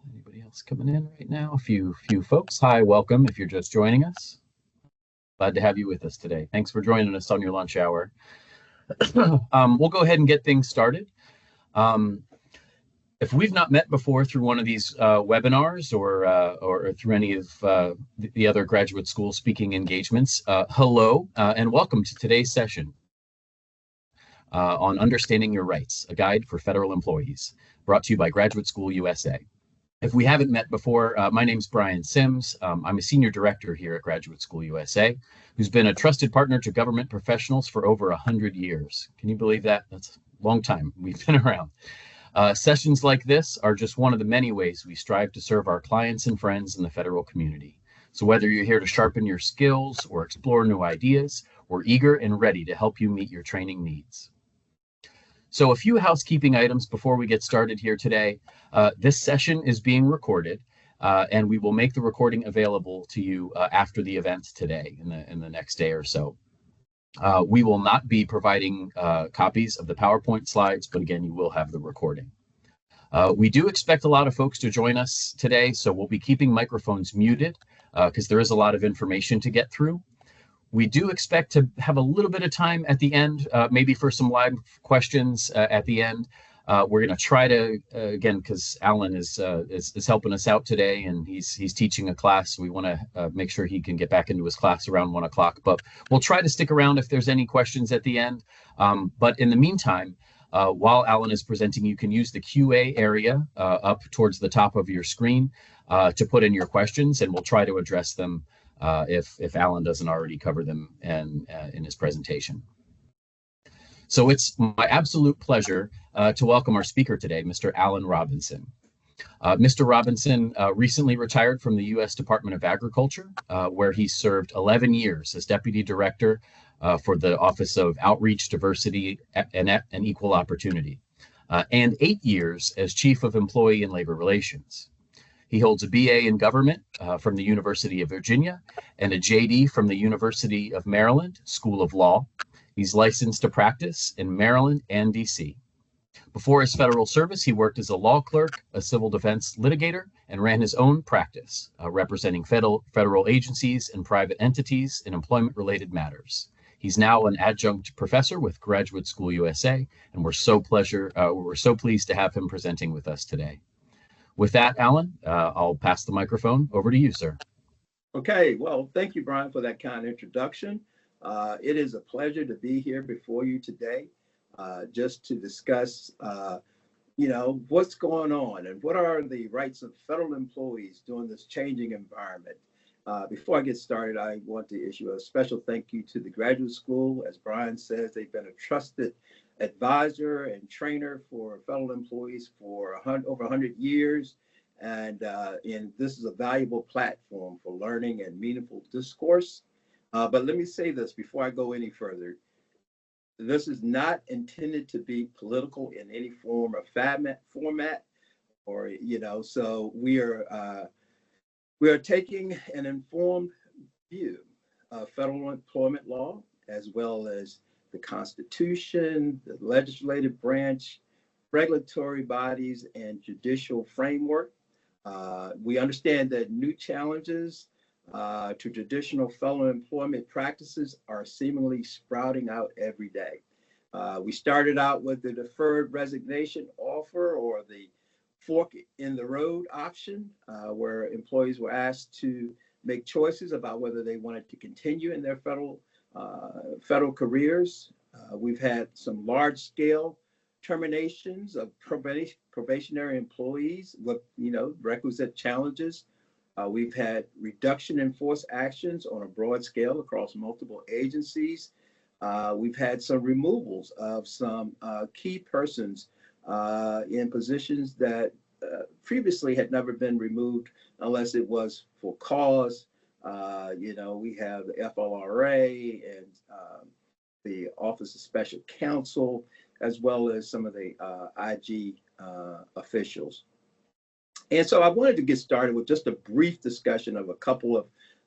Anybody else coming in right now? A few folks. Hi, welcome if you're just joining us. Glad to have you with us today. Thanks for joining us on your lunch hour. We'll go ahead and get things started. Um, if we've not met before through one of these webinars or through any of the other graduate school speaking engagements, hello and welcome to today's session on Understanding Your Rights, a guide for federal employees, brought to you by Graduate School USA. If we haven't met before, my name's Brian Sims. I'm a senior director here at Graduate School USA, who's been a trusted partner to government professionals for over 100 years. Can you believe that? That's a long time we've been around. Sessions like this are just one of the many ways we strive to serve our clients and friends in the federal community. So whether you're here to sharpen your skills or explore new ideas, we're eager and ready to help you meet your training needs. So a few housekeeping items before we get started here today. This session is being recorded, and we will make the recording available to you after the event today in the next day or so. We will not be providing copies of the PowerPoint slides, but again, you will have the recording. We do expect a lot of folks to join us today, so we'll be keeping microphones muted because there is a lot of information to get through. We do expect to have a little bit of time at the end, maybe for some live questions at the end. We're going to try to, again, because Alan is helping us out today and he's teaching a class. We want to make sure he can get back into his class around 1 o'clock, but we'll try to stick around if there's any questions at the end. But in the meantime, while Alan is presenting, you can use the QA area up towards the top of your screen to put in your questions, and we'll try to address them if Alan doesn't already cover them in his presentation. So it's my absolute pleasure to welcome our speaker today, Mr. Alan Robinson. Mr. Robinson recently retired from the U.S. Department of Agriculture, where he served 11 years as Deputy Director for the Office of Outreach, Diversity, and Equal Opportunity, and 8 years as Chief of Employee and Labor Relations. He holds a BA in government from the University of Virginia and a JD from the University of Maryland School of Law. He's licensed to practice in Maryland and DC. Before his federal service, he worked as a law clerk, a civil defense litigator, and ran his own practice, representing federal agencies and private entities in employment-related matters. He's now an adjunct professor with Graduate School USA, and we're so pleased to have him presenting with us today. With that, Alan, I'll pass the microphone over to you, sir. Okay, well, thank you, Brian, for that kind introduction. It is a pleasure to be here before you today, just to discuss, what's going on and what are the rights of federal employees during this changing environment. Before I get started, I want to issue a special thank you to the graduate school. As Brian says, they've been a trusted advisor and trainer for federal employees for over 100 years. And this is a valuable platform for learning and meaningful discourse. But let me say this before I go any further. This is not intended to be political in any form or format, or, so we are taking an informed view of federal employment law, as well as the Constitution, the legislative branch, regulatory bodies, and judicial framework. We understand that new challenges to traditional federal employment practices are seemingly sprouting out every day. We started out with the deferred resignation offer, or the fork in the road option, where employees were asked to make choices about whether they wanted to continue in their federal careers. We've had some large-scale terminations of probationary employees with requisite challenges. We've had reduction in force actions on a broad scale across multiple agencies. We've had some removals of some key persons in positions that previously had never been removed unless it was for cause. We have the FLRA and the Office of Special Counsel, as well as some of the IG officials. And so I wanted to get started with just a brief discussion of a couple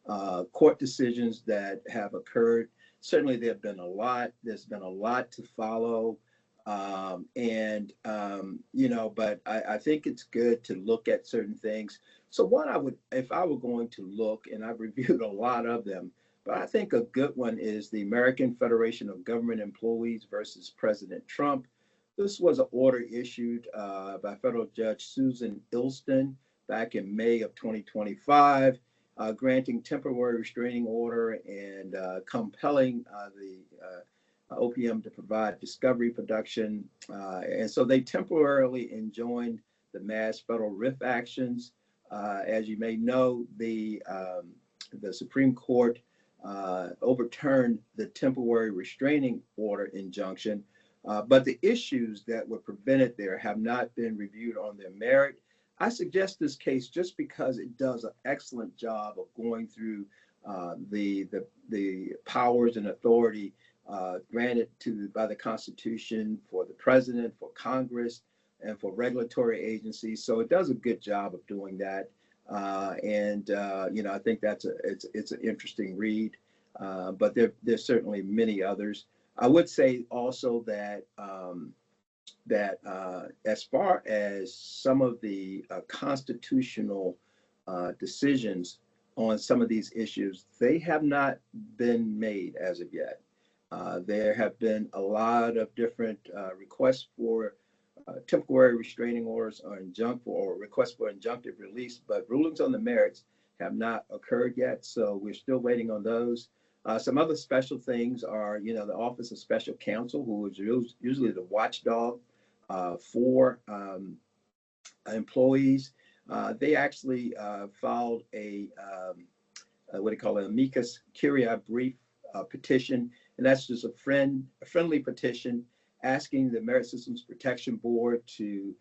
of court decisions that have occurred. Certainly there have been a lot. There's been a lot to follow. But I think it's good to look at certain things. So what I would, if I were going to look, and I've reviewed a lot of them, but I think a good one is the American Federation of Government Employees versus President Trump. This was an order issued by federal judge Susan Ilston back in May of 2025, granting temporary restraining order and compelling the OPM to provide discovery production. And so they temporarily enjoined the mass federal RIF actions. As you may know, the Supreme Court overturned the temporary restraining order injunction, but the issues that were prevented there have not been reviewed on their merit. I suggest this case just because it does an excellent job of going through the powers and authority granted by the Constitution for the president, for Congress, and for regulatory agencies. So it does a good job of doing that. I think it's an interesting read. But there's certainly many others. I would say also that as far as some of the constitutional decisions on some of these issues, they have not been made as of yet. There have been a lot of different requests for temporary restraining orders or requests for injunctive release, but rulings on the merits have not occurred yet. So we're still waiting on those. Some other special things are, the Office of Special Counsel, who is usually the watchdog for employees. They actually filed what do you call it, amicus curiae brief petition, and that's just a friendly petition asking the Merit Systems Protection Board to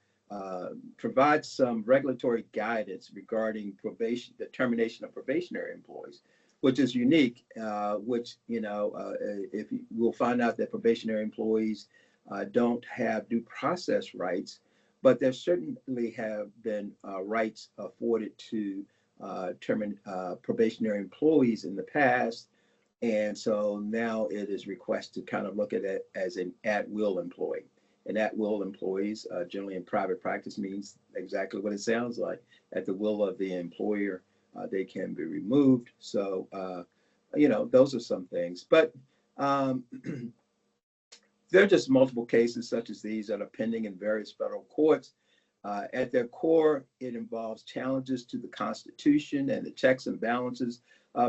provide some regulatory guidance regarding the termination of probationary employees, which is unique. We'll find out that probationary employees don't have due process rights, but there certainly have been rights afforded to probationary employees in the past. And so now it is requested to kind of look at it as an at-will employee. And at-will employees, generally in private practice, means exactly what it sounds like. At the will of the employer, they can be removed. So, those are some things. But there are just multiple cases such as these that are pending in various federal courts. At their core, it involves challenges to the Constitution and the checks and balances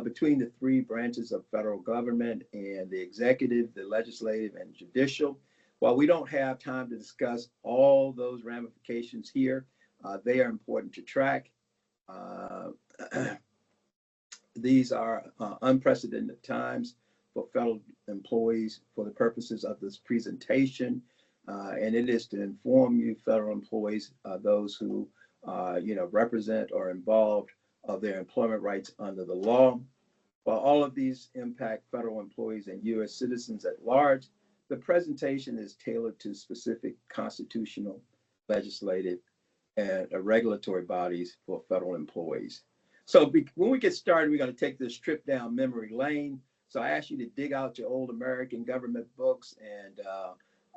between the three branches of federal government and the executive, the legislative, and judicial. While we don't have time to discuss all those ramifications here, they are important to track. These are unprecedented times for federal employees for the purposes of this presentation. And it is to inform you, federal employees, those who, represent or involved of their employment rights under the law. While all of these impact federal employees and U.S. citizens at large, the presentation is tailored to specific constitutional, legislative, and regulatory bodies for federal employees. So when we get started, we're going to take this trip down memory lane. So I ask you to dig out your old American government books, and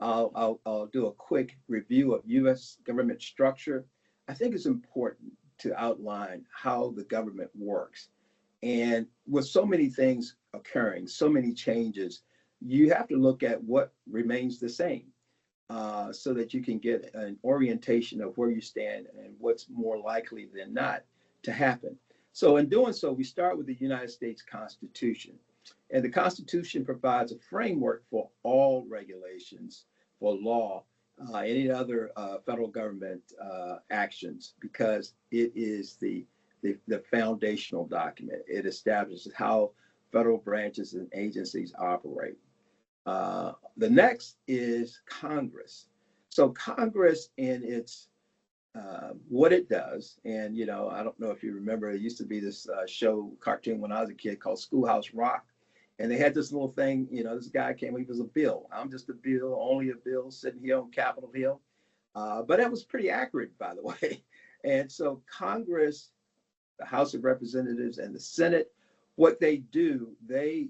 I'll do a quick review of U.S. government structure. I think it's important to outline how the government works. And with so many things occurring, so many changes, you have to look at what remains the same so that you can get an orientation of where you stand and what's more likely than not to happen. So in doing so, we start with the United States Constitution. And the Constitution provides a framework for all regulations, for law, any other federal government actions, because it is the foundational document. It establishes how federal branches and agencies operate. The next is Congress. So Congress in its what it does, and I don't know if you remember, it used to be this cartoon when I was a kid called Schoolhouse Rock. And they had this little thing, this guy came, he was a bill. I'm just a bill, only a bill sitting here on Capitol Hill. But that was pretty accurate, by the way. And so Congress, the House of Representatives, and the Senate, what they do, they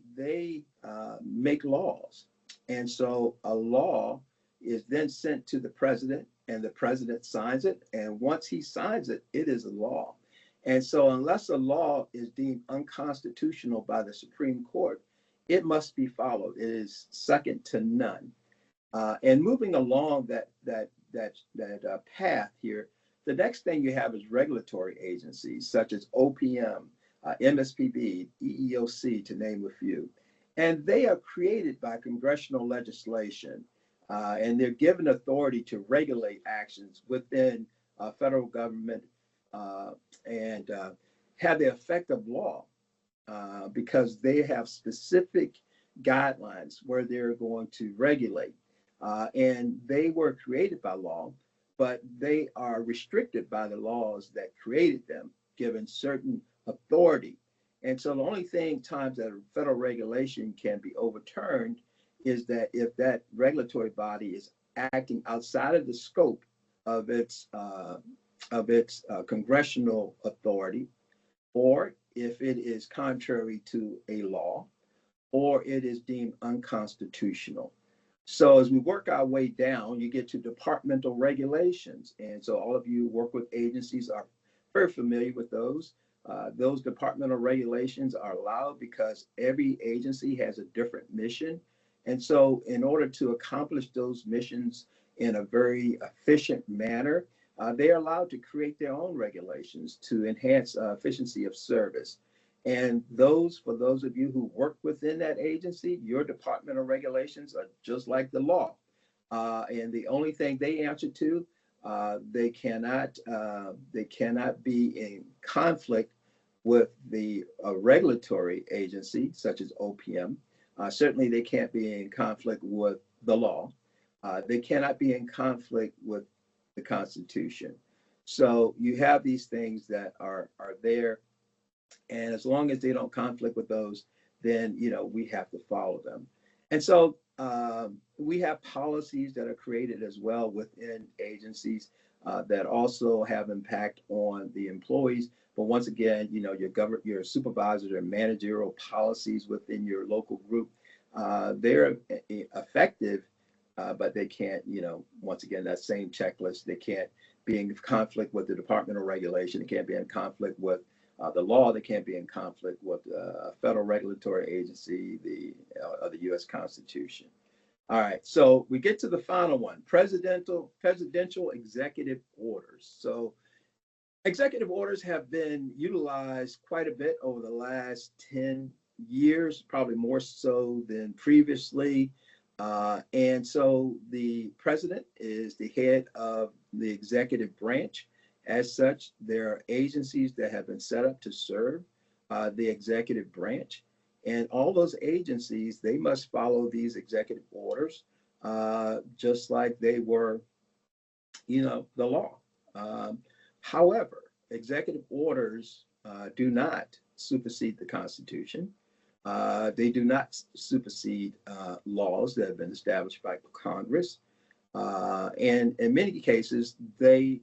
make laws. And so a law is then sent to the president, and the president signs it. And once he signs it, it is a law. And so unless a law is deemed unconstitutional by the Supreme Court, it must be followed. It is second to none. And moving along that path here, the next thing you have is regulatory agencies such as OPM, MSPB, EEOC, to name a few. And they are created by congressional legislation, and they're given authority to regulate actions within federal government and have the effect of law because they have specific guidelines where they're going to regulate. And they were created by law, but they are restricted by the laws that created them, given certain authority. And so the only thing times that a federal regulation can be overturned is that if that regulatory body is acting outside of the scope of its congressional authority, or if it is contrary to a law, or it is deemed unconstitutional. So as we work our way down, you get to departmental regulations. And so all of you who work with agencies are very familiar with those. Those departmental regulations are allowed because every agency has a different mission. And so in order to accomplish those missions in a very efficient manner, they are allowed to create their own regulations to enhance efficiency of service. And for those of you who work within that agency, your departmental regulations are just like the law. And the only thing they answer to, they cannot be in conflict with the regulatory agency, such as OPM. Certainly, they can't be in conflict with the law. They cannot be in conflict with the Constitution. So you have these things that are there. And as long as they don't conflict with those, then we have to follow them. And so we have policies that are created as well within agencies that also have impact on the employees. But once again, your supervisors or managerial policies within your local group, they're effective, but they can't, once again, that same checklist, they can't be in conflict with the departmental regulation. They can't be in conflict with the law. They can't be in conflict with a federal regulatory agency, the U.S. Constitution. All right, so we get to the final one, presidential executive orders. So executive orders have been utilized quite a bit over the last 10 years, probably more so than previously. And so the president is the head of the executive branch. As such, there are agencies that have been set up to serve the executive branch. And all those agencies, they must follow these executive orders, just like they were, the law. However, executive orders do not supersede the Constitution. They do not supersede laws that have been established by Congress. And in many cases, they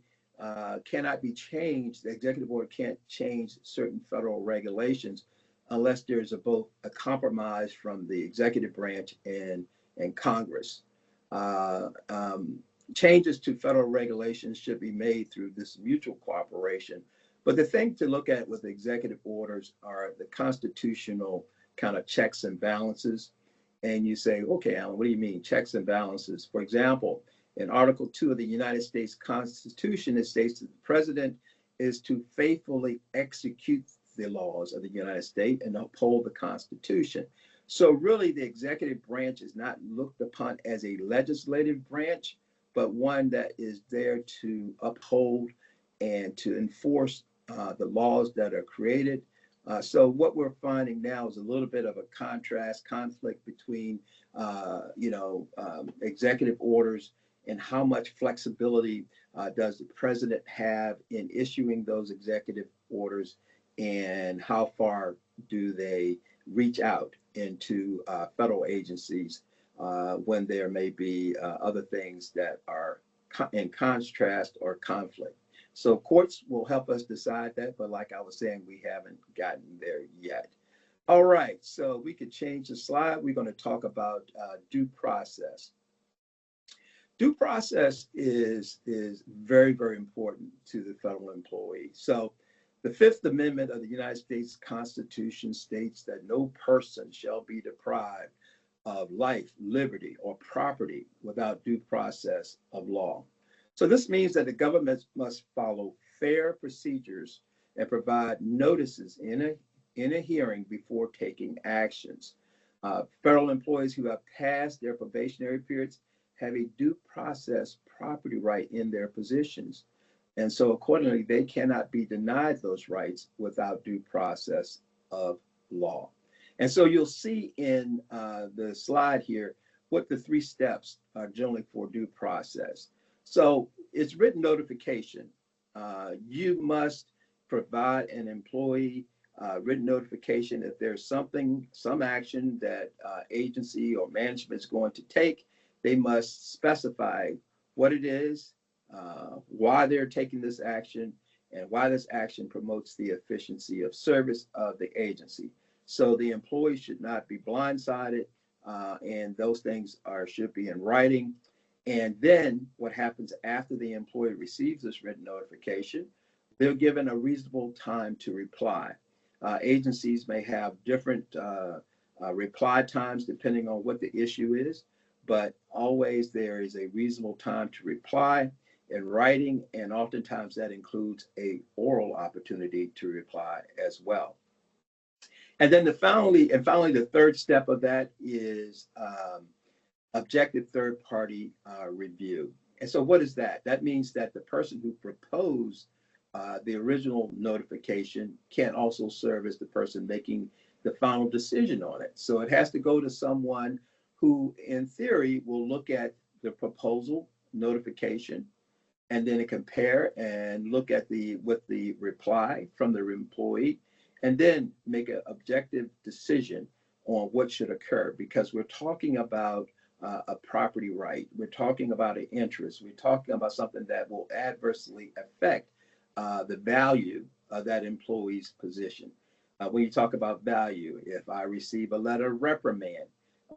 cannot be changed. The executive order can't change certain federal regulations unless there's both a compromise from the executive branch and Congress. Changes to federal regulations should be made through this mutual cooperation. But the thing to look at with executive orders are the constitutional kind of checks and balances. And you say, okay, Alan, what do you mean checks and balances? For example, in Article 2 of the United States Constitution, it states that the president is to faithfully execute the laws of the United States and uphold the Constitution. So really, the executive branch is not looked upon as a legislative branch, but one that is there to uphold and to enforce the laws that are created. So what we're finding now is a little bit of a conflict between, executive orders and how much flexibility does the president have in issuing those executive orders, and how far do they reach out into federal agencies when there may be other things that are in contrast or conflict. So courts will help us decide that, but like I was saying, we haven't gotten there yet. All right, so we could change the slide. We're going to talk about due process. Due process is very, very important to the federal employee. So the Fifth Amendment of the United States Constitution states that no person shall be deprived of life, liberty, or property without due process of law. So this means that the government must follow fair procedures and provide notices in a hearing before taking actions. Federal employees who have passed their probationary periods have a due process property right in their positions. And so accordingly, they cannot be denied those rights without due process of law. And so you'll see in the slide here what the three steps are generally for due process. So it's written notification. You must provide an employee written notification if there's some action that agency or management is going to take. They must specify what it is, why they're taking this action, and why this action promotes the efficiency of service of the agency. So the employee should not be blindsided, and those things should be in writing. And then what happens after the employee receives this written notification, they're given a reasonable time to reply. Agencies may have different reply times depending on what the issue is, but always there is a reasonable time to reply in writing, and oftentimes that includes a oral opportunity to reply as well. And then finally, the third step of that is objective third-party review. And so what is that? That means that the person who proposed the original notification can also serve as the person making the final decision on it. So it has to go to someone who, in theory, will look at the proposal notification and then compare and look at the reply from the employee, and then make an objective decision on what should occur, because we're talking about a property right. We're talking about an interest. We're talking about something that will adversely affect the value of that employee's position. When you talk about value, if I receive a letter of reprimand,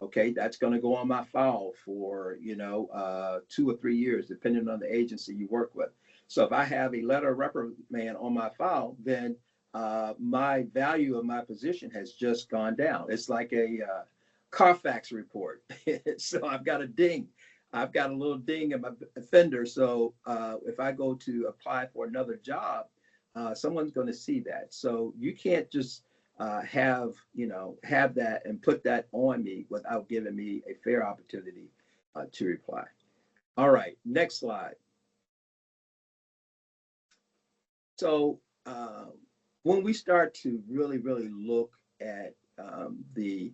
okay, that's going to go on my file for 2 or 3 years, depending on the agency you work with. So if I have a letter of reprimand on my file, then my value of my position has just gone down. It's like a Carfax report. So I've got a ding. I've got a little ding in my fender. So if I go to apply for another job, someone's going to see that. So you can't just have that and put that on me without giving me a fair opportunity to reply. All right, next slide. So when we start to really, really look at the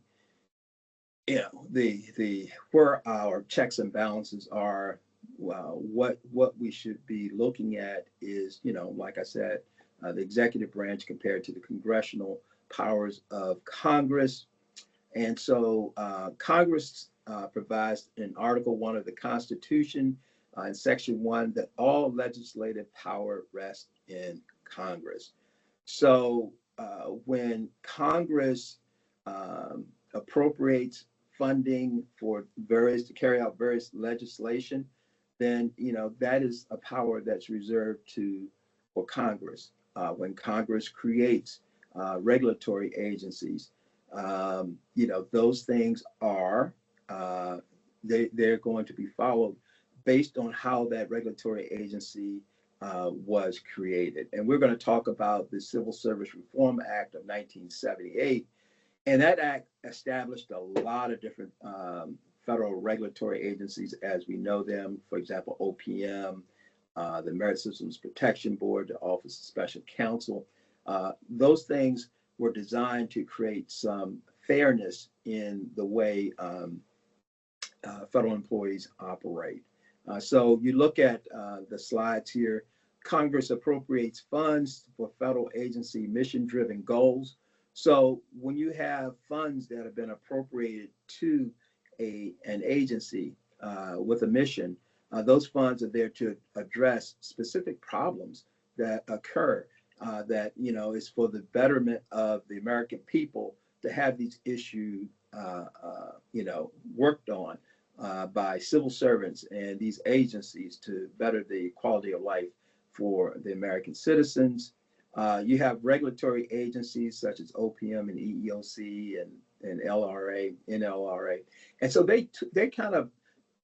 where our checks and balances are, what we should be looking at is, like I said, the executive branch compared to the congressional powers of Congress. And so Congress provides in Article 1 of the Constitution, in Section 1, that all legislative power rests in Congress. So when Congress appropriates funding for to carry out various legislation, then that is a power that's reserved for Congress. When Congress creates regulatory agencies, those things are they're going to be followed based on how that regulatory agency was created. And we're going to talk about the Civil Service Reform Act of 1978. And that act established a lot of different federal regulatory agencies as we know them. For example, OPM, the Merit Systems Protection Board, the Office of Special Counsel. Those things were designed to create some fairness in the way federal employees operate. So you look at the slides here. Congress appropriates funds for federal agency mission-driven goals. So when you have funds that have been appropriated to an agency with a mission, those funds are there to address specific problems that occur that is for the betterment of the American people to have these issues worked on. by civil servants and these agencies to better the quality of life for the American citizens. You have regulatory agencies such as OPM and EEOC and LRA, NLRA. And so they kind of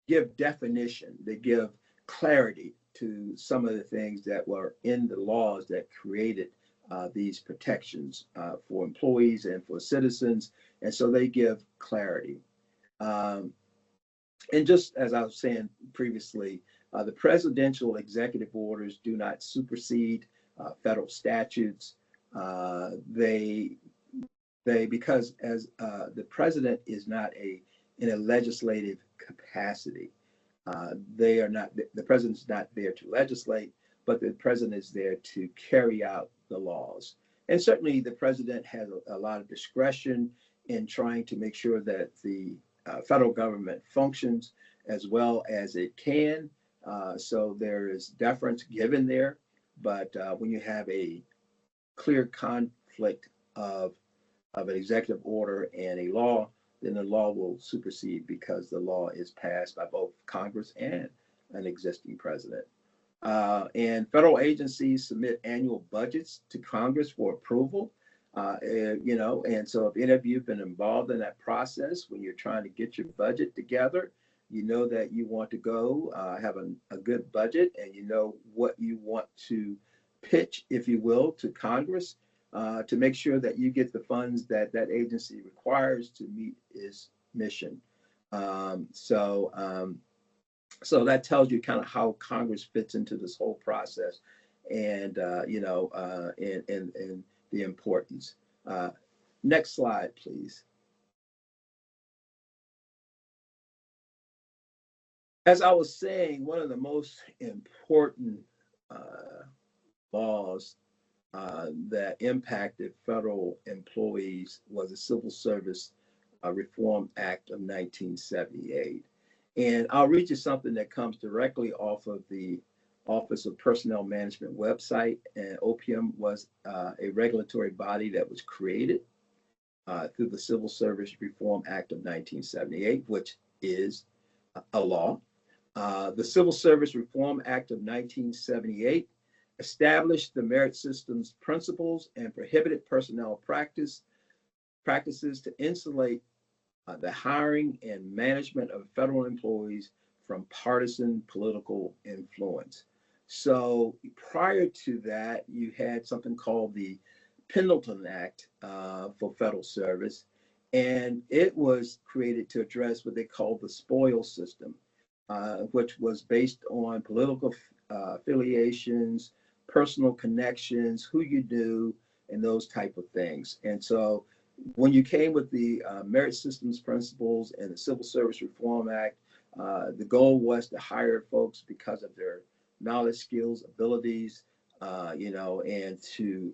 give definition, they give clarity to some of the things that were in the laws that created these protections for employees and for citizens. And so they give clarity. Um, and just as I was saying previously, the presidential executive orders do not supersede federal statutes. They because as the president is not in a legislative capacity, they are not, the president's not there to legislate, but the president is there to carry out the laws. And certainly the president has a lot of discretion in trying to make sure that the federal government functions as well as it can. So there is deference given there. But when you have a clear conflict of an executive order and a law, then the law will supersede because the law is passed by both Congress and an existing president. And federal agencies submit annual budgets to Congress for approval. And so if any of you have been involved in that process when you're trying to get your budget together, you know that you want to go have a good budget, and you know what you want to pitch, if you will, to Congress to make sure that you get the funds that that agency requires to meet its mission. So that tells you kind of how Congress fits into this whole process, and and the importance. Next slide, please. As I was saying, one of the most important laws that impacted federal employees was the Civil Service Reform Act of 1978. And I'll read you something that comes directly off of the Office of Personnel Management website. And OPM was a regulatory body that was created through the Civil Service Reform Act of 1978, which is a law. The Civil Service Reform Act of 1978 established the merit system's principles and prohibited personnel practices to insulate the hiring and management of federal employees from partisan political influence. So prior to that, you had something called the Pendleton Act for federal service, and it was created to address what they called the spoil system, which was based on political affiliations, personal connections, who you knew, and those type of things. And so when you came with the merit systems principles and the Civil Service Reform Act, the goal was to hire folks because of their knowledge, skills, abilities, and to,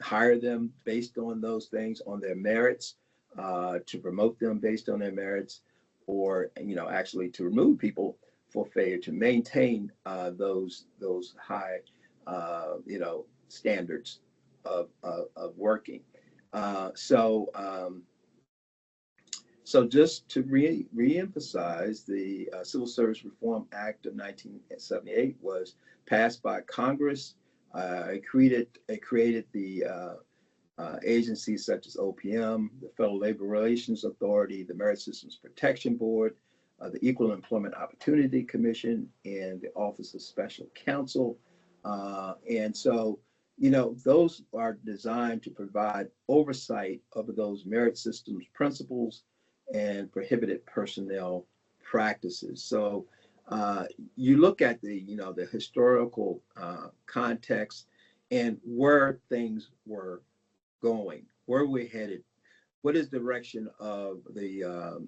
hire them based on those things, on their merits, to promote them based on their merits, or, actually to remove people for failure to maintain those high, standards of working. So just to re-emphasize, the Civil Service Reform Act of 1978 was passed by Congress. It created the agencies such as OPM, the Federal Labor Relations Authority, the Merit Systems Protection Board, the Equal Employment Opportunity Commission, and the Office of Special Counsel. And so, those are designed to provide oversight of those merit systems principles and prohibited personnel practices. So you look at the historical context and where things were going, where we're headed, what is the direction of the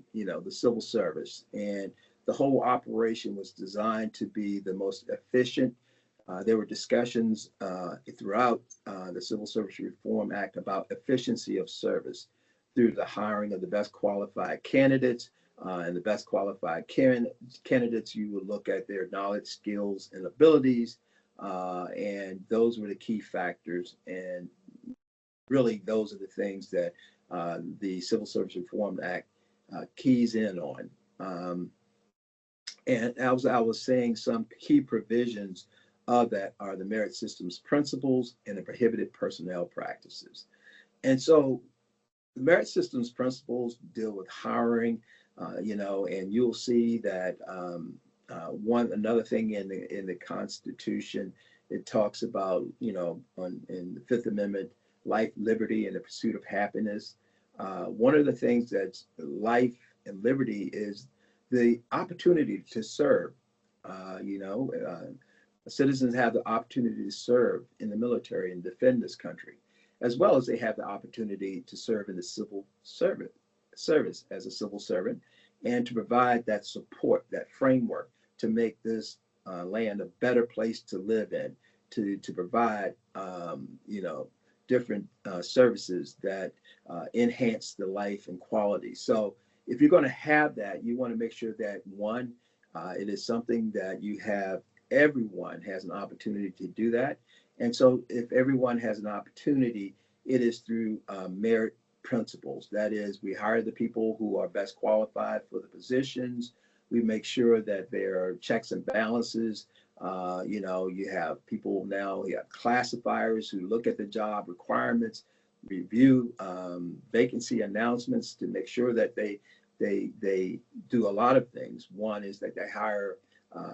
civil service, and the whole operation was designed to be the most efficient. There were discussions throughout the Civil Service Reform Act about efficiency of service through the hiring of the best qualified candidates. And the best qualified candidates, you would look at their knowledge, skills, and abilities. And those were the key factors. And really, those are the things that the Civil Service Reform Act keys in on. And as I was saying, some key provisions of that are the merit systems principles and the prohibited personnel practices. And so the merit systems principles deal with hiring, and you'll see that one another thing in the Constitution, it talks about in the Fifth Amendment, life, liberty, and the pursuit of happiness. One of the things that's life and liberty is the opportunity to serve. Uh, you know, uh, Citizens have the opportunity to serve in the military and defend this country, as well as they have the opportunity to serve in the service as a civil servant, and to provide that support, that framework to make this land a better place to live in, to provide different services that enhance the life and quality. So if you're going to have that, you want to make sure that one, it is something that you have, everyone has an opportunity to do that. And so if everyone has an opportunity, it is through merit principles. That is, we hire the people who are best qualified for the positions. We make sure that there are checks and balances. You have people now, you have classifiers who look at the job requirements, review vacancy announcements to make sure that they do a lot of things. One is that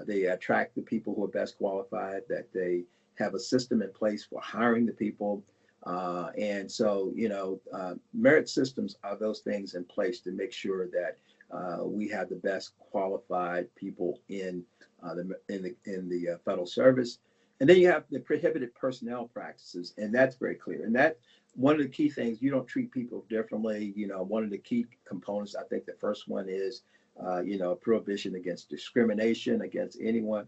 they attract the people who are best qualified, that they have a system in place for hiring the people. And so, merit systems are those things in place to make sure that we have the best qualified people in the federal service. And then you have the prohibited personnel practices, and that's very clear. And that one of the key things, you don't treat people differently. One of the key components, I think the first one is, prohibition against discrimination against anyone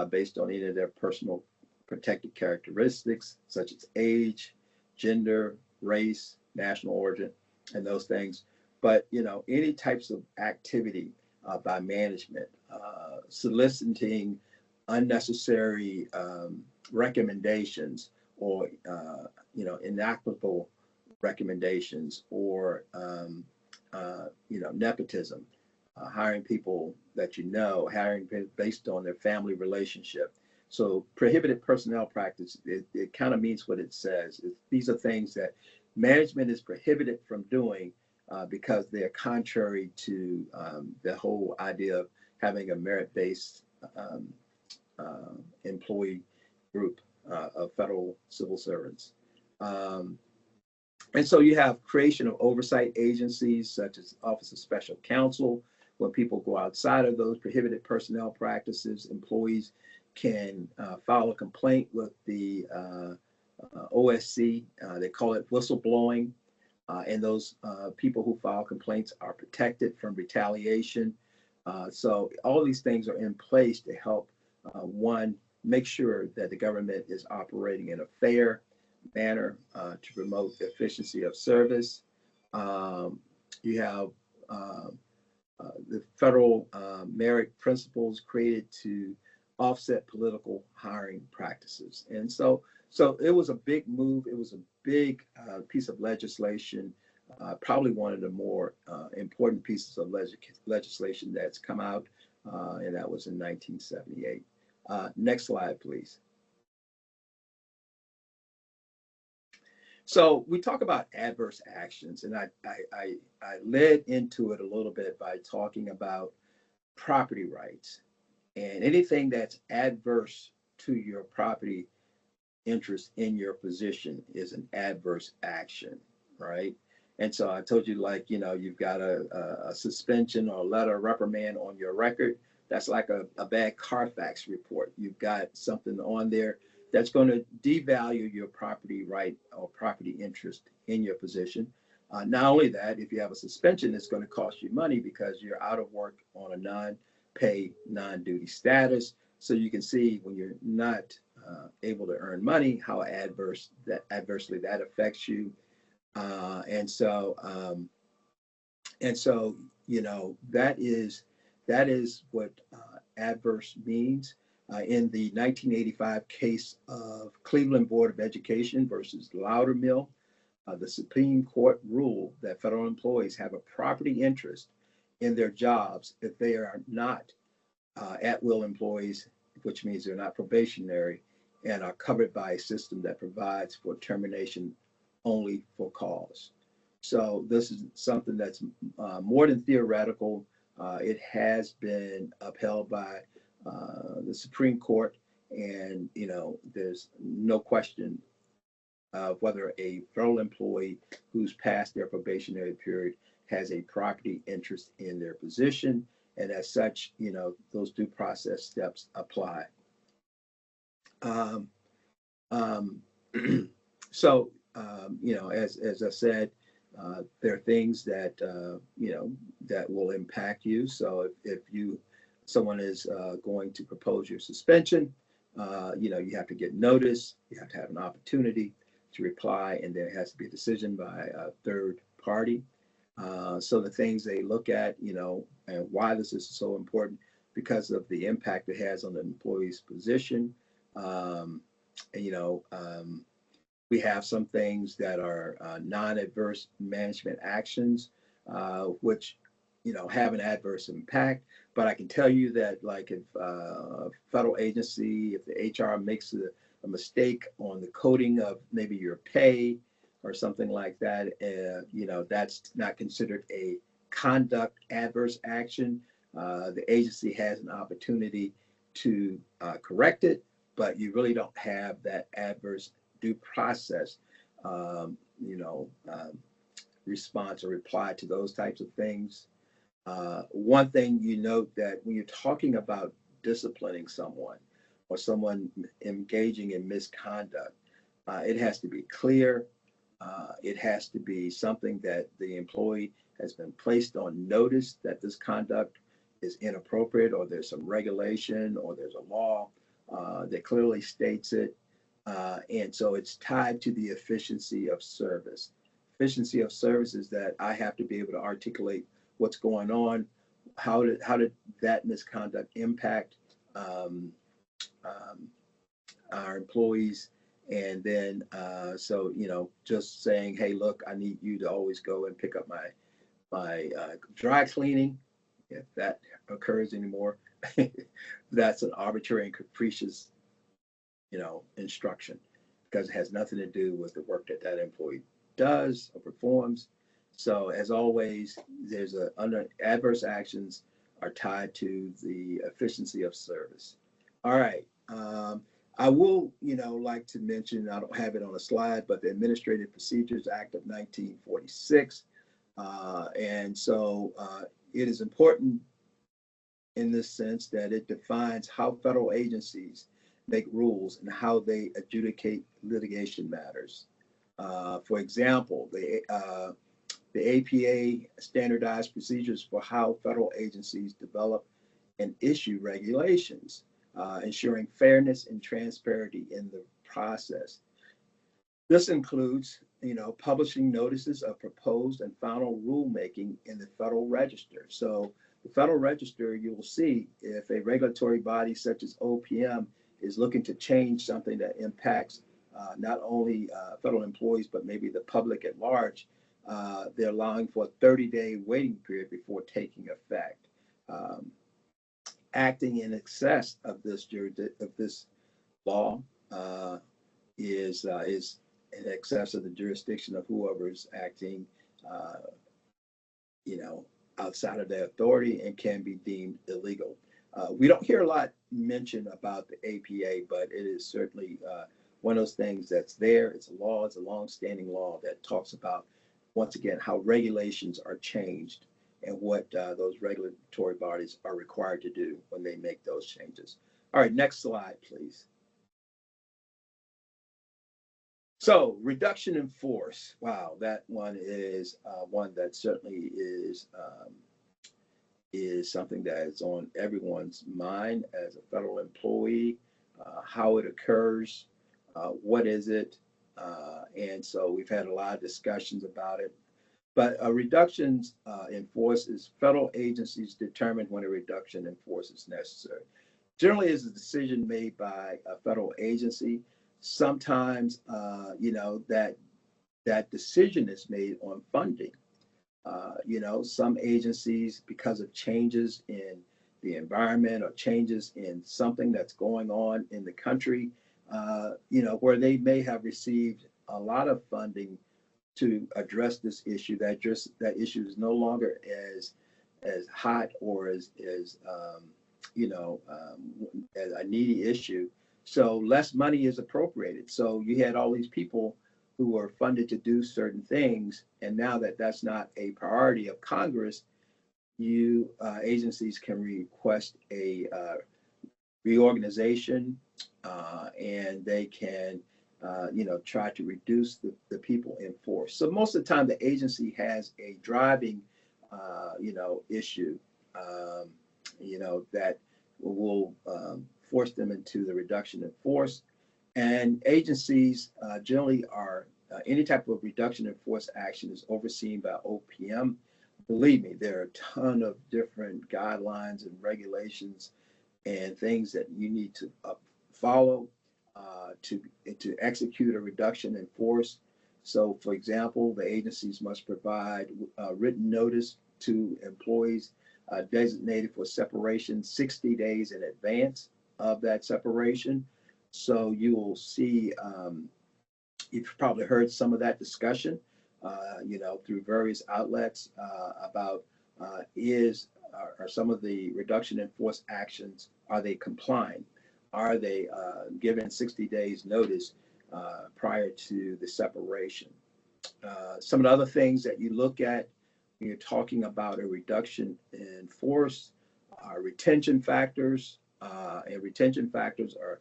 based on any of their personal protected characteristics, such as age, gender, race, national origin, and those things. But any types of activity by management, soliciting unnecessary recommendations or inapplicable recommendations or nepotism, hiring people that hiring based on their family relationship. So prohibited personnel practice, it kind of means what it says. These are things that management is prohibited from doing because they are contrary to the whole idea of having a merit-based employee group of federal civil servants. And so you have creation of oversight agencies such as Office of Special Counsel. When people go outside of those prohibited personnel practices, employees can file a complaint with the OSC. They call it whistleblowing. And those people who file complaints are protected from retaliation. So all these things are in place to help, one, make sure that the government is operating in a fair manner to promote the efficiency of service. You have the federal merit principles created to offset political hiring practices. And so it was a big move. It was a big piece of legislation, probably one of the more important pieces of legislation that's come out, and that was in 1978. Next slide, please. So we talk about adverse actions, and I led into it a little bit by talking about property rights, and anything that's adverse to your property interest in your position is an adverse action, right? And so I told you, like, you've got a suspension or a letter of reprimand on your record. That's like a bad Carfax report. You've got something on there that's going to devalue your property right or property interest in your position. Not only that, if you have a suspension, it's going to cost you money because you're out of work on a non-pay, non-duty status. So you can see when you're not able to earn money, how adversely that affects you. And so that is what adverse means. In the 1985 case of Cleveland Board of Education versus Loudermill, the Supreme Court ruled that federal employees have a property interest in their jobs if they are not at-will employees, which means they're not probationary, and are covered by a system that provides for termination only for cause. So this is something that's more than theoretical. It has been upheld by the Supreme Court, and there's no question of whether a federal employee who's passed their probationary period has a property interest in their position, and as such, those due process steps apply. Um, um, so, as I said, there are things that that will impact you. So if someone is going to propose your suspension, you have to get notice, you have to have an opportunity to reply, and there has to be a decision by a third party. So the things they look at, and why this is so important, because of the impact it has on the employee's position. Um, and, we have some things that are non-adverse management actions, which have an adverse impact. But I can tell you that, like, if a federal agency, if the HR makes a mistake on the coding of maybe your pay or something like that, that's not considered a conduct adverse action. The agency has an opportunity to correct it, but you really don't have that adverse due process, um, you know, um, response or reply to those types of things. One thing you note that when you're talking about disciplining someone or someone engaging in misconduct, it has to be clear. It has to be something that the employee has been placed on notice that this conduct is inappropriate, or there's some regulation, or there's a law that clearly states it. And so it's tied to the efficiency of service. Efficiency of service is that I have to be able to articulate what's going on, how did that misconduct impact um, um, our employees, and then just saying, hey, look, I need you to always go and pick up my dry cleaning. If that occurs anymore, that's an arbitrary and capricious instruction, because it has nothing to do with the work that that employee does or performs. So as always, there's under adverse actions are tied to the efficiency of service. All right. I will, like to mention, I don't have it on a slide, but the Administrative Procedures Act of 1946. And so it is important in this sense that it defines how federal agencies make rules and how they adjudicate litigation matters. For example, the APA standardized procedures for how federal agencies develop and issue regulations, ensuring fairness and transparency in the process. This includes, publishing notices of proposed and final rulemaking in the Federal Register. So the Federal Register, you will see if a regulatory body such as OPM is looking to change something that impacts not only federal employees, but maybe the public at large, they're allowing for a 30-day waiting period before taking effect. Um, Acting in excess of this law is in excess of the jurisdiction of whoever is acting, uh, you know, outside of their authority, and can be deemed illegal. We don't hear a lot mentioned about the APA, but it is certainly one of those things that's there. It's a law, it's a long-standing law that talks about, once again, how regulations are changed and what those regulatory bodies are required to do when they make those changes. All right, next slide, please. So reduction in force. Wow, that one is one that certainly is something that is on everyone's mind as a federal employee. How it occurs, what is it, and so we've had a lot of discussions about it. But reductions in force is federal agencies determine when a reduction in force is necessary. Generally, is a decision made by a federal agency. Sometimes, that decision is made on funding. Some agencies, because of changes in the environment or changes in something that's going on in the country, where they may have received a lot of funding to address this issue. That issue is no longer as hot or as a needy issue. So less money is appropriated. So you had all these people who were funded to do certain things, and now that that's not a priority of Congress, you agencies can request a reorganization, and they can, try to reduce the people in force. So most of the time, the agency has a driving, issue, that will force them into the reduction in force. And agencies generally are, any type of reduction in force action is overseen by OPM. Believe me, there are a ton of different guidelines and regulations and things that you need to follow to execute a reduction in force. So, for example, the agencies must provide written notice to employees designated for separation 60 days in advance of that separation. So you will see, you've probably heard some of that discussion, through various outlets about are some of the reduction in force actions, are they complying? Are they given 60 days notice prior to the separation? Some of the other things that you look at when you're talking about a reduction in force are retention factors, and retention factors are,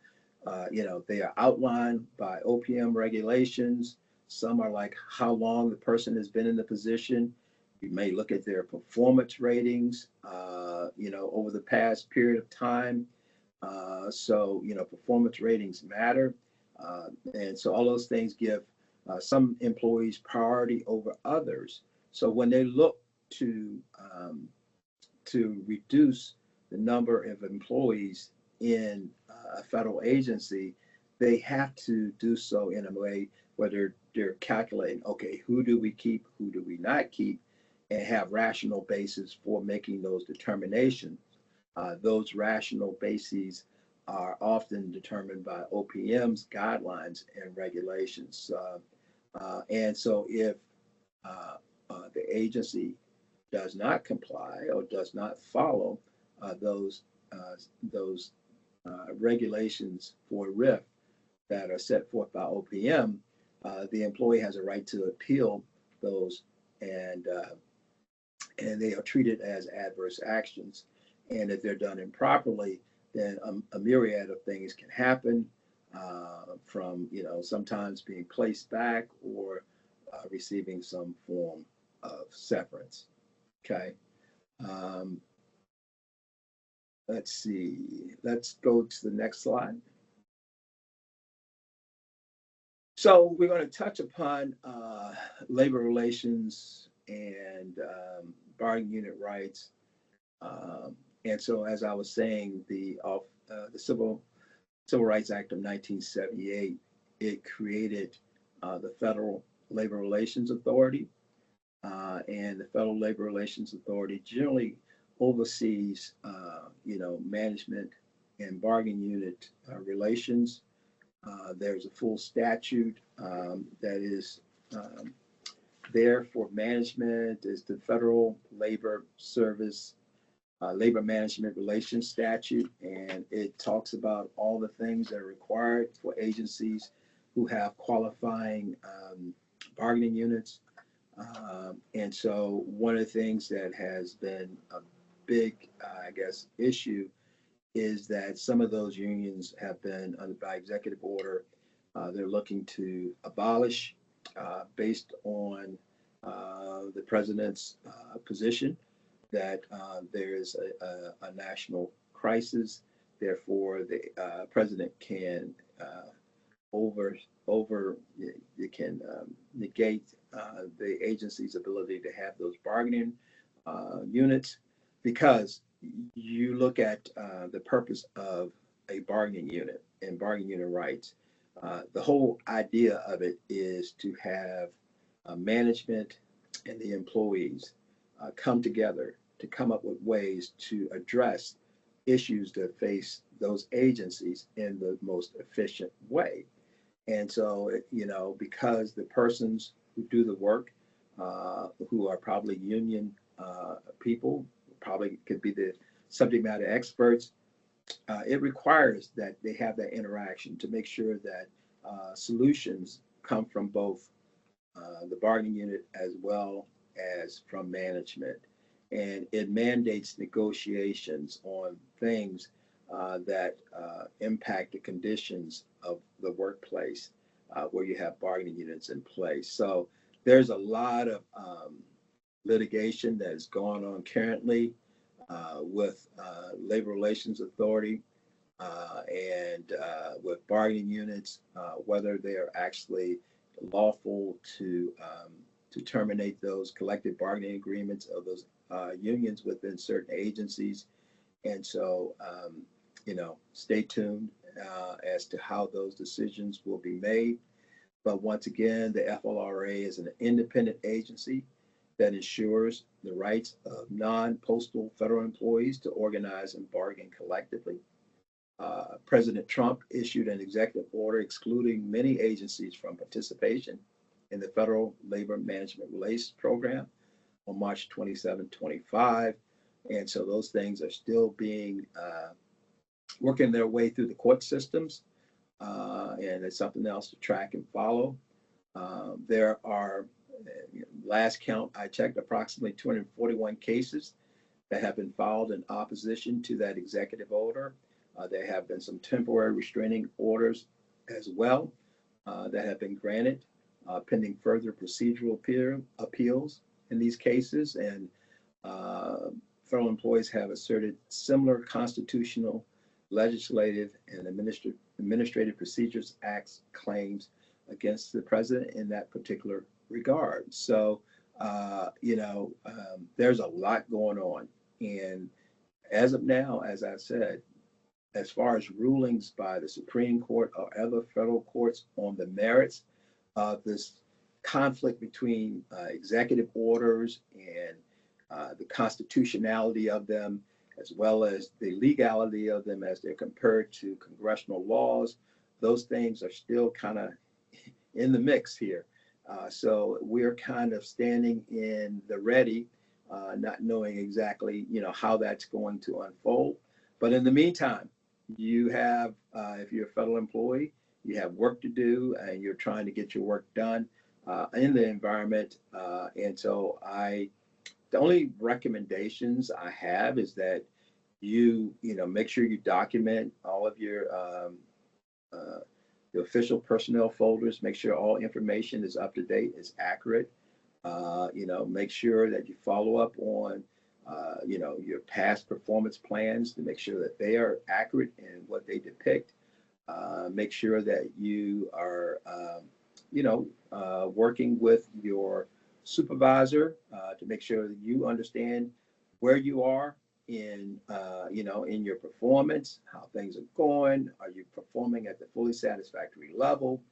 they are outlined by OPM regulations. Some are like how long the person has been in the position. You may look at their performance ratings, over the past period of time. So, performance ratings matter. And so all those things give some employees priority over others. So when they look to reduce the number of employees in a federal agency, they have to do so in a way where they're calculating, okay, who do we keep, who do we not keep, and have rational basis for making those determinations. Those rational bases are often determined by OPM's guidelines and regulations. And so if the agency does not comply or does not follow those regulations for RIF that are set forth by OPM, the employee has a right to appeal those, and they are treated as adverse actions. And if they're done improperly, then a myriad of things can happen, from sometimes being placed back or receiving some form of severance. Okay. Um, let's see. Let's go to the next slide. So we're going to touch upon labor relations and bargaining unit rights. And so, as I was saying, the Civil Rights Act of 1978, it created the Federal Labor Relations Authority, and the Federal Labor Relations Authority generally oversees, management and bargaining unit relations. There's a full statute that is there for management. Is the Federal Labor Service Labor Management Relations Statute, and it talks about all the things that are required for agencies who have qualifying bargaining units. And so one of the things that has been a big, issue is that some of those unions have been, by executive order, they're looking to abolish based on the president's position that there is a national crisis. Therefore, the president can you can negate the agency's ability to have those bargaining units, because you look at the purpose of a bargaining unit and bargaining unit rights. The whole idea of it is to have management and the employees come together to come up with ways to address issues that face those agencies in the most efficient way. And so, because the persons who do the work, who are probably union people, probably could be the subject matter experts, it requires that they have that interaction to make sure that solutions come from both the bargaining unit as well as from management. And it mandates negotiations on things that impact the conditions of the workplace where you have bargaining units in place. So there's a lot of litigation that is going on currently with Labor Relations Authority and with bargaining units, whether they are actually lawful to terminate those collective bargaining agreements of those unions within certain agencies. And so, stay tuned as to how those decisions will be made. But once again, the FLRA is an independent agency that ensures the rights of non-postal federal employees to organize and bargain collectively. President Trump issued an executive order excluding many agencies from participation in the Federal Labor Management Relations Program on March 27, 25. And so those things are still being working their way through the court systems. And it's something else to track and follow. There are, last count I checked, approximately 241 cases that have been filed in opposition to that executive order. There have been some temporary restraining orders as well that have been granted pending further procedural appeals in these cases. And federal employees have asserted similar constitutional, legislative, and Administrative Procedures Act claims against the president in that particular regard. So, there's a lot going on. And as of now, as I said, as far as rulings by the Supreme Court or other federal courts on the merits of this conflict between executive orders and the constitutionality of them, as well as the legality of them as they're compared to congressional laws, those things are still kind of in the mix here. So we're kind of standing in the ready, not knowing exactly, how that's going to unfold. But in the meantime, you have, if you're a federal employee, you have work to do and you're trying to get your work done in the environment. And so the only recommendations I have is that you make sure you document all of your the official personnel folders, make sure all information is up to date, is accurate. Make sure that you follow up on your past performance plans to make sure that they are accurate in what they depict. Make sure that you are, working with your supervisor to make sure that you understand where you are in your performance, how things are going. Are you performing at the fully satisfactory level?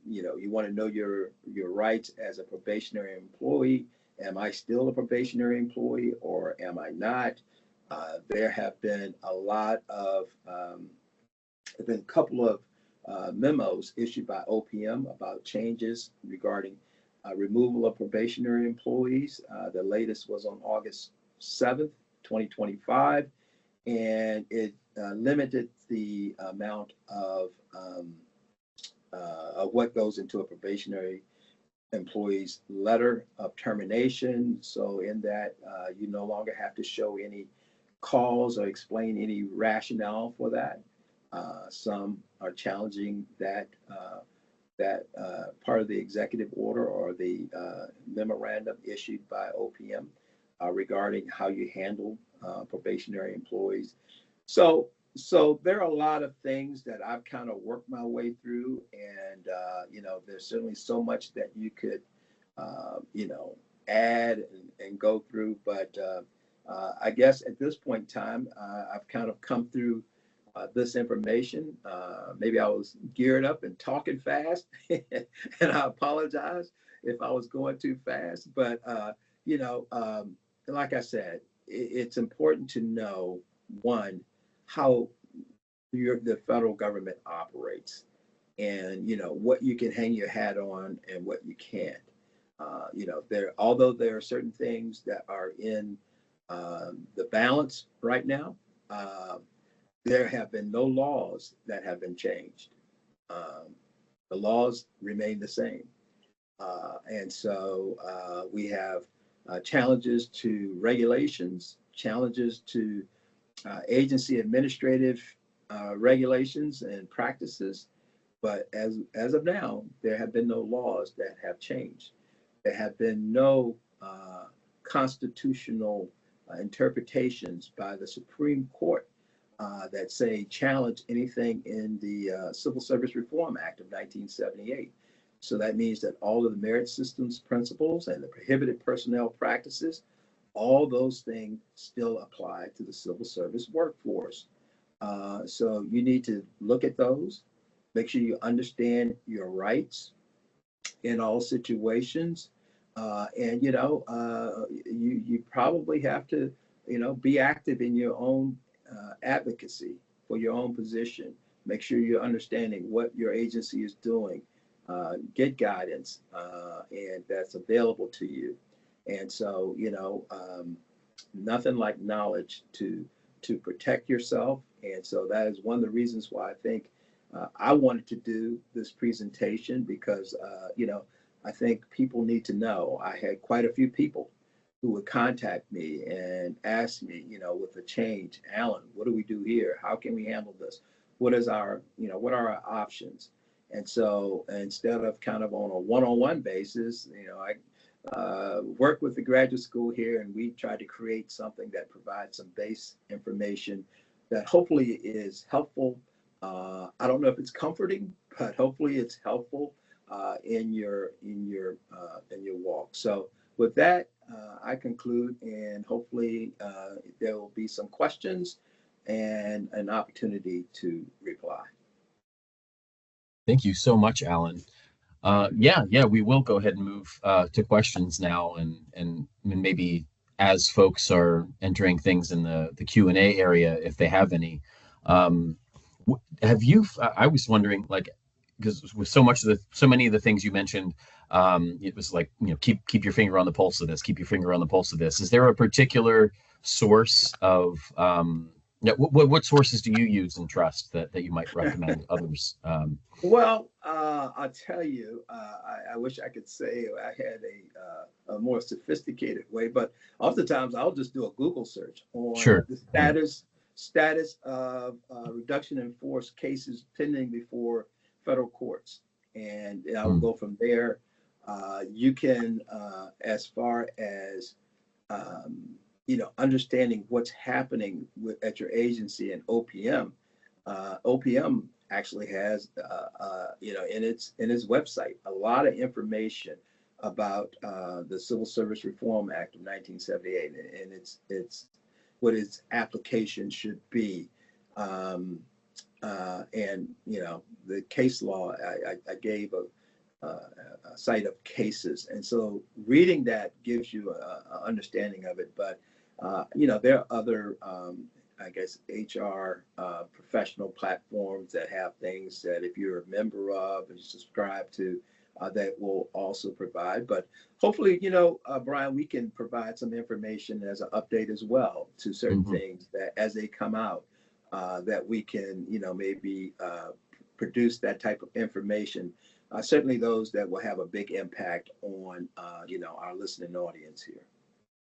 You want to know your rights as a probationary employee. Am I still a probationary employee or am I not? There have been a couple of memos issued by OPM about changes regarding removal of probationary employees. The latest was on August 7th, 2025, and it limited the amount of what goes into a probationary employee's letter of termination. So in that, you no longer have to show any cause or explain any rationale for that. Some are challenging that part of the executive order or the memorandum issued by OPM regarding how you handle probationary employees. So there are a lot of things that I've kind of worked my way through, and there's certainly so much that you could add and go through. But I guess at this point in time, I've kind of come through this information. Maybe I was geared up and talking fast, and I apologize if I was going too fast. But like I said, it's important to know one, how the federal government operates, and what you can hang your hat on and what you can't. Although there are certain things that are in the balance right now, uh, there have been no laws that have been changed. Um, the laws remain the same. And so we have challenges to regulations, challenges to agency administrative regulations and practices. But as of now, there have been no laws that have changed. There have been no constitutional interpretations by the Supreme Court that say challenge anything in the Civil Service Reform Act of 1978. So that means that all of the merit systems principles and the prohibited personnel practices, all those things still apply to the civil service workforce. So you need to look at those, make sure you understand your rights in all situations. And you probably have to be active in your own advocacy for your own position. Make sure you're understanding what your agency is doing. Get guidance, and that's available to you. And so nothing like knowledge to protect yourself. And so that is one of the reasons why I think I wanted to do this presentation, because I think people need to know. I had quite a few people who would contact me and ask me, with the change, Alan, what do we do here? How can we handle this? What are our options? And so instead of kind of on a one-on-one basis, I work with the graduate school here, and we try to create something that provides some base information that hopefully is helpful. I don't know if it's comforting, but hopefully it's helpful in your walk. So with that, I conclude, and hopefully there will be some questions and an opportunity to reply. Thank you so much, Alan. Yeah, we will go ahead and move to questions now, and maybe as folks are entering things in the Q&A area, if they have any. Um, have you? I was wondering, like, because with so many of the things you mentioned, it was like, keep your finger on the pulse of this, keep your finger on the pulse of this. Is there a particular source of what sources do you use and trust that you might recommend others? Well, I'll tell you, I wish I could say I had a more sophisticated way, but oftentimes I'll just do a Google search on Sure. the status of reduction in force cases pending before federal courts, and I will Mm, go from there. You can, as far as understanding what's happening at your agency and OPM. OPM actually has, in its website, a lot of information about the Civil Service Reform Act of 1978, and it's what its application should be. And the case law, I gave a site of cases, and so reading that gives you a understanding of it. But there are other, I guess, HR professional platforms that have things that if you're a member of and subscribe to, that will also provide. But hopefully, Brian, we can provide some information as an update as well to certain mhm. things that as they come out, that we can, maybe produce that type of information. Certainly those that will have a big impact on, our listening audience here.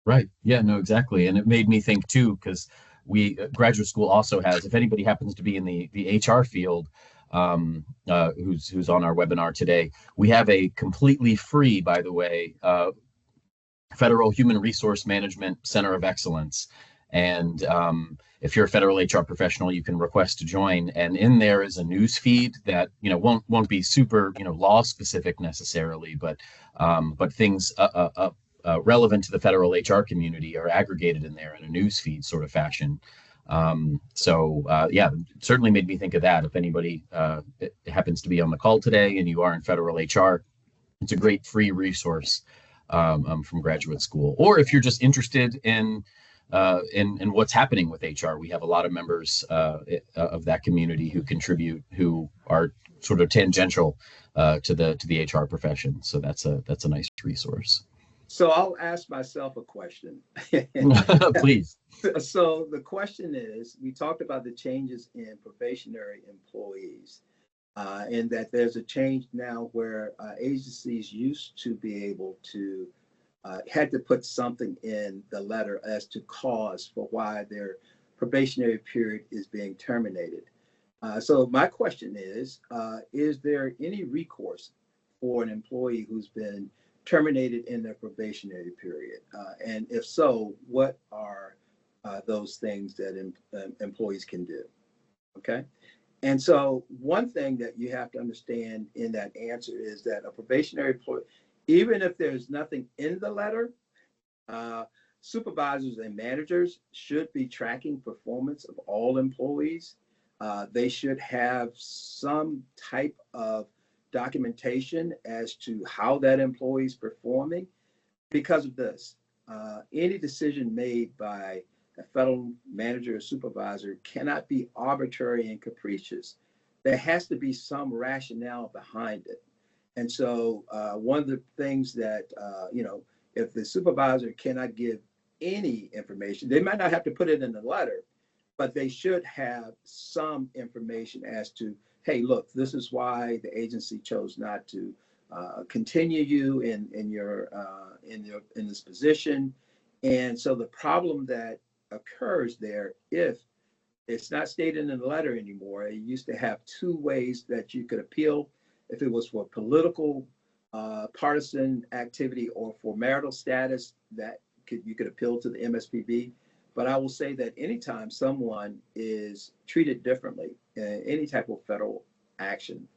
Right. Yeah, no, exactly. And it made me think too, because we graduate school also has, if anybody happens to be in the HR field, who's on our webinar today, we have a completely free, by the way, Federal Human Resource Management Center of Excellence. And if you're a federal HR professional, you can request to join. And in there is a news feed that won't be super law specific necessarily, but things relevant to the federal HR community are aggregated in there in a news feed sort of fashion. Yeah, it certainly made me think of that. If anybody happens to be on the call today and you are in federal HR, it's a great free resource from graduate school. Or if you're just interested in and what's happening with HR. We have a lot of members of that community who contribute, who are sort of tangential to the HR profession. So that's a nice resource. So I'll ask myself a question. Please. So the question is, we talked about the changes in probationary employees, and that there's a change now where agencies used to be able to had to put something in the letter as to cause for why their probationary period is being terminated. So my question is there any recourse for an employee who's been terminated in their probationary period? And if so, what are those things that employees can do? Okay. And so one thing that you have to understand in that answer is that a probationary employee, even if there's nothing in the letter, supervisors and managers should be tracking performance of all employees. They should have some type of documentation as to how that employee is performing. Because of this, any decision made by a federal manager or supervisor cannot be arbitrary and capricious. There has to be some rationale behind it. And so one of the things that, if the supervisor cannot give any information, they might not have to put it in the letter, but they should have some information as to, hey, look, this is why the agency chose not to continue you in this position. And so the problem that occurs there, if it's not stated in the letter anymore, it used to have two ways that you could appeal. If it was for political partisan activity or for marital status, you could appeal to the MSPB. But I will say that anytime someone is treated differently, any type of federal action,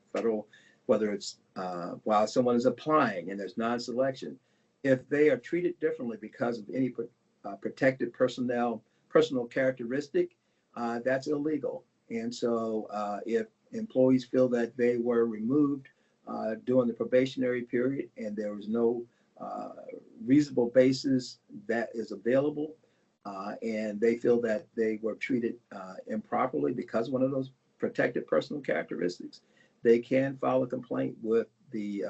whether it's while someone is applying and there's non-selection, if they are treated differently because of any protected personal characteristic, that's illegal. And so if employees feel that they were removed during the probationary period and there was no reasonable basis that is available, and they feel that they were treated improperly because of one of those protected personal characteristics, they can file a complaint with the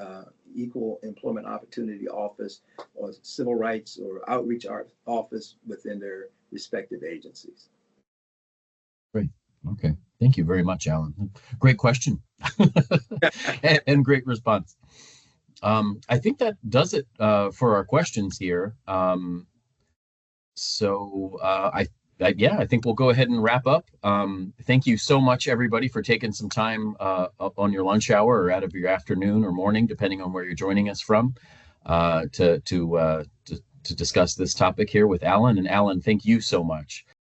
Equal Employment Opportunity Office or Civil Rights or Outreach Office within their respective agencies. Great. Okay. Thank you very much, Alan. Great question and great response. I think that does it for our questions here. I think we'll go ahead and wrap up. Thank you so much, everybody, for taking some time up on your lunch hour or out of your afternoon or morning, depending on where you're joining us from, to discuss this topic here with Alan. And Alan, thank you so much